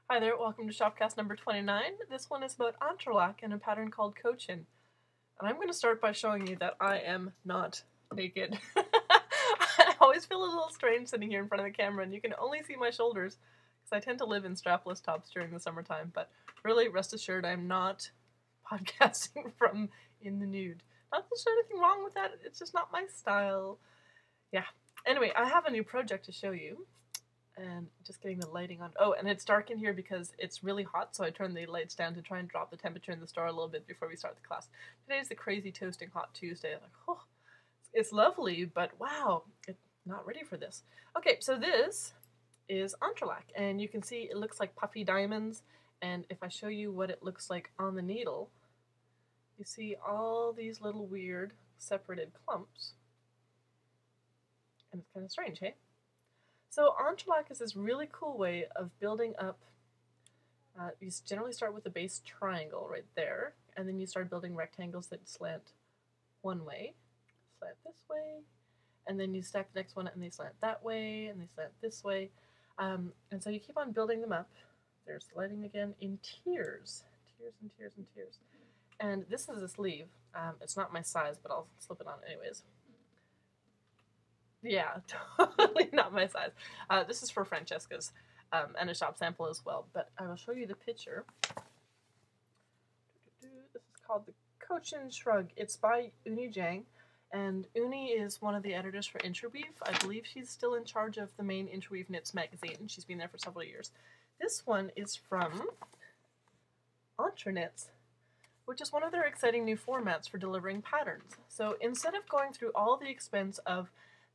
Hi there, welcome to Shopcast number 29. This one is about Entrelac and a pattern called Cochin. And I'm going to start by showing you that I am not naked. I always feel a little strange sitting here in front of the camera and you can only see my shoulders because I tend to live in strapless tops during the summertime. But really, rest assured, I'm not podcasting from in the nude. Not that there's anything wrong with that, it's just not my style. Yeah. Anyway, I have a new project to show you. And just getting the lighting on. Oh, and it's dark in here because it's really hot, so I turned the lights down to try and drop the temperature in the store a little bit before we start the class. Today's the crazy toasting hot Tuesday. Like, oh, it's lovely, but wow, it's not ready for this. Okay, so this is Entrelac, and you can see it looks like puffy diamonds, and if I show you what it looks like on the needle, you see all these little weird separated clumps, and it's kind of strange, hey? So Entrelac is this really cool way of building up. You generally start with a base triangle right there, and then you start building rectangles that slant one way, slant this way, and then you stack the next one and they slant that way, and they slant this way. And so you keep on building them up. There's lighting again in tiers. Tiers and tiers and tiers. And this is a sleeve. It's not my size, but I'll slip it on anyways. Yeah, totally not my size. This is for Francesca's and a shop sample as well, but I will show you the picture. This is called the Cochin Shrug. It's by Uni Zhang, and Uni is one of the editors for Interweave. I believe she's still in charge of the main Interweave Knits magazine. She's been there for several years. This one is from Entreknits, which is one of their exciting new formats for delivering patterns. So instead of going through all the expense of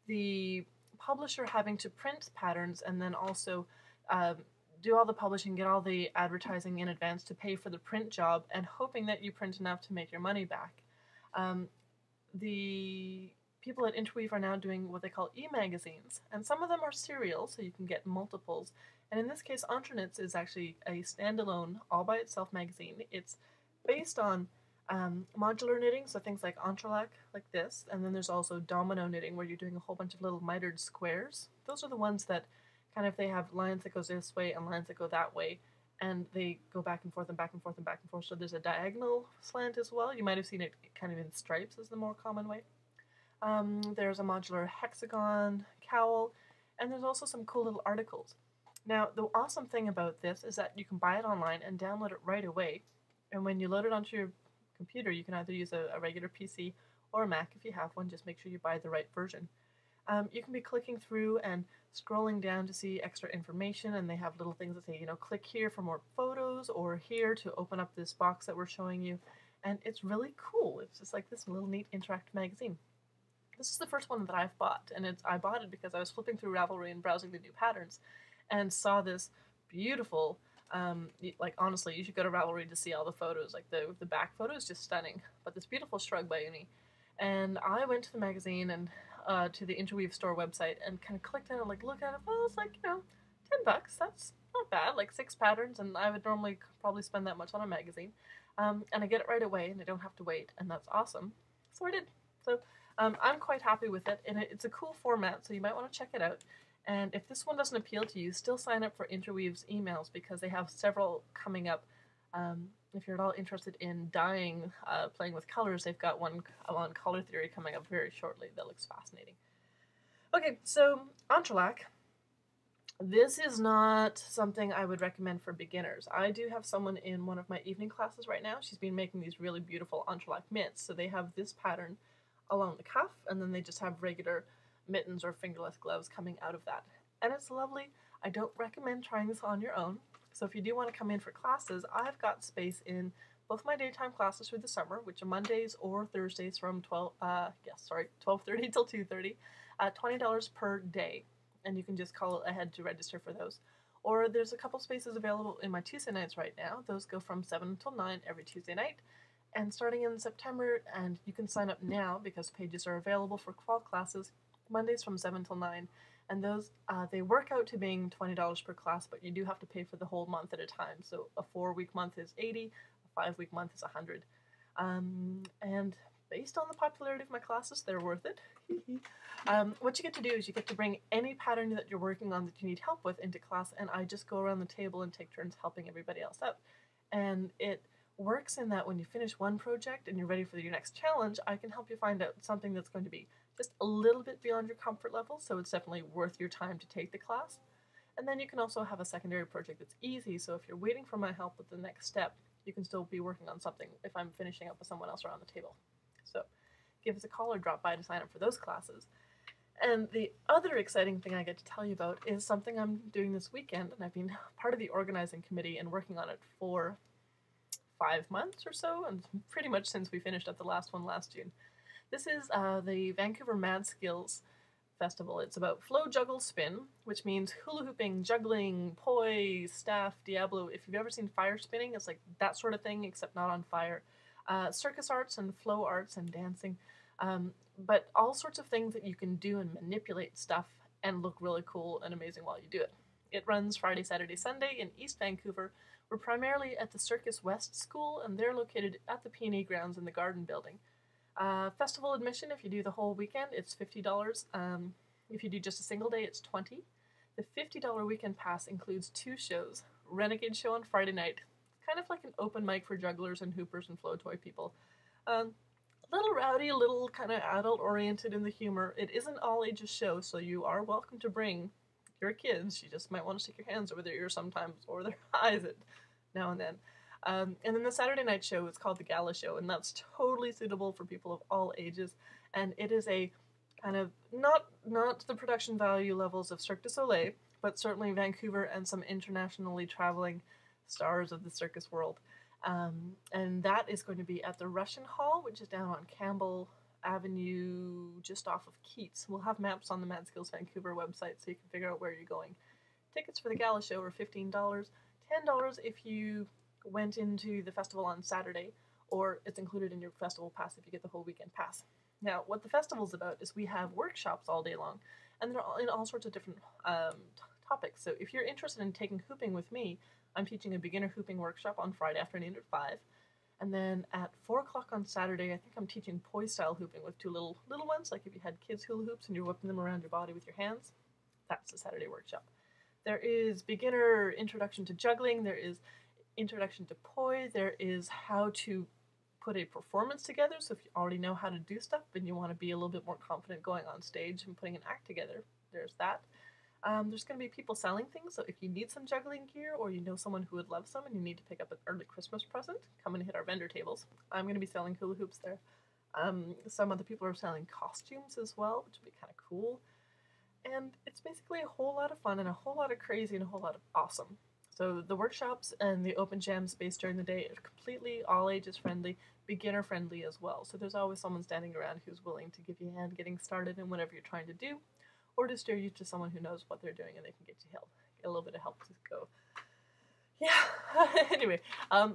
the publisher having to print patterns and then also do all the publishing, get all the advertising in advance to pay for the print job and hoping that you print enough to make your money back. The people at Interweave are now doing what they call e-magazines, and some of them are serial, so you can get multiples. And in this case, Entreknits is actually a standalone, all-by-itself magazine. It's based on modular knitting, so things like Entrelac, like this, and then there's also domino knitting where you're doing a whole bunch of little mitered squares. Those are the ones that kind of, they have lines that goes this way and lines that go that way, and they go back and forth and back and forth and back and forth, so there's a diagonal slant as well. You might have seen it kind of in stripes as the more common way. There's a modular hexagon cowl, and there's also some cool little articles. Now, the awesome thing about this is that you can buy it online and download it right away, and when you load it onto your computer, you can either use a regular PC or a Mac if you have one. Just make sure you buy the right version. You can be clicking through and scrolling down to see extra information, and they have little things that say, you know, click here for more photos, or here to open up this box that we're showing you, and it's really cool. It's just like this little neat interactive magazine. This is the first one that I've bought, and I bought it because I was flipping through Ravelry and browsing the new patterns and saw this beautiful like honestly, you should go to Ravelry to see all the photos. Like the back photo is just stunning. But this beautiful shrug by Uni, and I went to the magazine and to the Interweave store website and kind of clicked on it, like look at it. Well, it's like, you know, $10. That's not bad. Like 6 patterns, and I would normally probably spend that much on a magazine. And I get it right away, and I don't have to wait, and that's awesome. So I did. So I'm quite happy with it, and it's a cool format. So you might want to check it out. And if this one doesn't appeal to you, still sign up for Interweave's emails because they have several coming up. If you're at all interested in dyeing, playing with colors, they've got one on color theory coming up very shortly that looks fascinating. Okay, so Entrelac. This is not something I would recommend for beginners. I do have someone in one of my evening classes right now. She's been making these really beautiful Entrelac mitts. So they have this pattern along the cuff, and then they just have regular mittens or fingerless gloves coming out of that. And it's lovely. I don't recommend trying this on your own. So if you do want to come in for classes, I've got space in both my daytime classes through the summer, which are Mondays or Thursdays from 12:30 till 2:30, $20 per day. And you can just call ahead to register for those. Or there's a couple spaces available in my Tuesday nights right now. Those go from 7 until 9 every Tuesday night. And starting in September, and you can sign up now because pages are available for fall classes, Mondays from 7 till 9, and those, they work out to being $20 per class, but you do have to pay for the whole month at a time. So a 4-week month is $80, a 5-week month is $100. And based on the popularity of my classes, they're worth it. What you get to do is you get to bring any pattern that you're working on that you need help with into class, and I just go around the table and take turns helping everybody else out. And it works in that when you finish one project and you're ready for your next challenge, I can help you find out something that's going to be just a little bit beyond your comfort level, so it's definitely worth your time to take the class. And then you can also have a secondary project that's easy, so if you're waiting for my help with the next step, you can still be working on something if I'm finishing up with someone else around the table. So give us a call or drop by to sign up for those classes. And the other exciting thing I get to tell you about is something I'm doing this weekend, and I've been part of the organizing committee and working on it for 5 months or so, and pretty much since we finished up the last one last June. This is the Vancouver Mad Skills Festival. It's about flow, juggle, spin, which means hula hooping, juggling, poise, staff, Diablo. If you've ever seen fire spinning, it's like that sort of thing, except not on fire. Circus arts and flow arts and dancing. But all sorts of things that you can do and manipulate stuff and look really cool and amazing while you do it. It runs Friday, Saturday, Sunday in East Vancouver. We're primarily at the Circus West School, and they're located at the P&E grounds in the Garden Building. Festival admission, if you do the whole weekend, it's $50. If you do just a single day, it's $20. The $50 weekend pass includes 2 shows. Renegade show on Friday night, kind of like an open mic for jugglers and hoopers and flow toy people. A little rowdy, a little kind of adult-oriented in the humor. It is an all-ages show, so you are welcome to bring your kids. You just might want to stick your hands over their ears sometimes, or their eyes now and then. And then the Saturday night show is called the Gala Show, and that's totally suitable for people of all ages. And it is a kind of, not the production value levels of Cirque du Soleil, but certainly Vancouver and some internationally traveling stars of the circus world. And that is going to be at the Russian Hall, which is down on Campbell Avenue, just off of Keats. We'll have maps on the Mad Skills Vancouver website so you can figure out where you're going. Tickets for the Gala Show are $15, $10 if you went into the festival on Saturday, or it's included in your festival pass if you get the whole weekend pass. Now, what the festival's about is we have workshops all day long, and they're all in all sorts of different topics. So if you're interested in taking hooping with me, I'm teaching a beginner hooping workshop on Friday afternoon at 5. And then at 4 o'clock on Saturday, I think I'm teaching poise-style hooping with 2 little ones, like if you had kids' hula hoops and you're whipping them around your body with your hands. That's the Saturday workshop. There is beginner introduction to juggling, there is introduction to poise, there is how to put a performance together, so if you already know how to do stuff and you want to be a little bit more confident going on stage and putting an act together, there's that. There's going to be people selling things, so if you need some juggling gear or you know someone who would love some and you need to pick up an early Christmas present, come and hit our vendor tables. I'm going to be selling hula hoops there. Some other people are selling costumes as well, which would be kind of cool. And it's basically a whole lot of fun and a whole lot of crazy and a whole lot of awesome. So the workshops and the open jam space during the day are completely all ages friendly, beginner friendly as well. So there's always someone standing around who's willing to give you a hand getting started in whatever you're trying to do, or to steer you to someone who knows what they're doing and they can get you help, get a little bit of help to go. Yeah, anyway,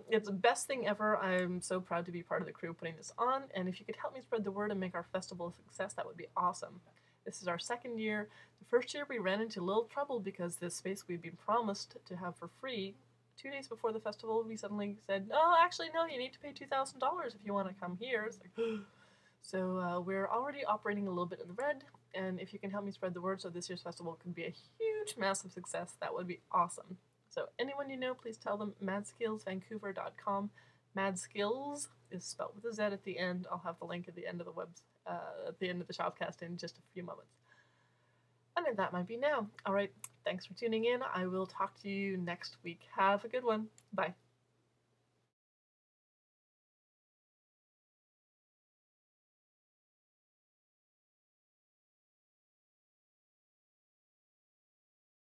it's the best thing ever. I'm so proud to be part of the crew putting this on, and if you could help me spread the word and make our festival a success, that would be awesome. This is our 2nd year. The first year we ran into a little trouble because this space we'd been promised to have for free, 2 days before the festival, we suddenly said, oh, actually, no, you need to pay $2,000 if you want to come here. It's like, so we're already operating a little bit in the red, and if you can help me spread the word so this year's festival can be a huge, massive success, that would be awesome. So anyone you know, please tell them madskillsvancouver.com. Mad Skills is spelled with a Z at the end. I'll have the link at the end of the shopcast in just a few moments. And that might be now. All right, thanks for tuning in. I will talk to you next week. Have a good one. Bye.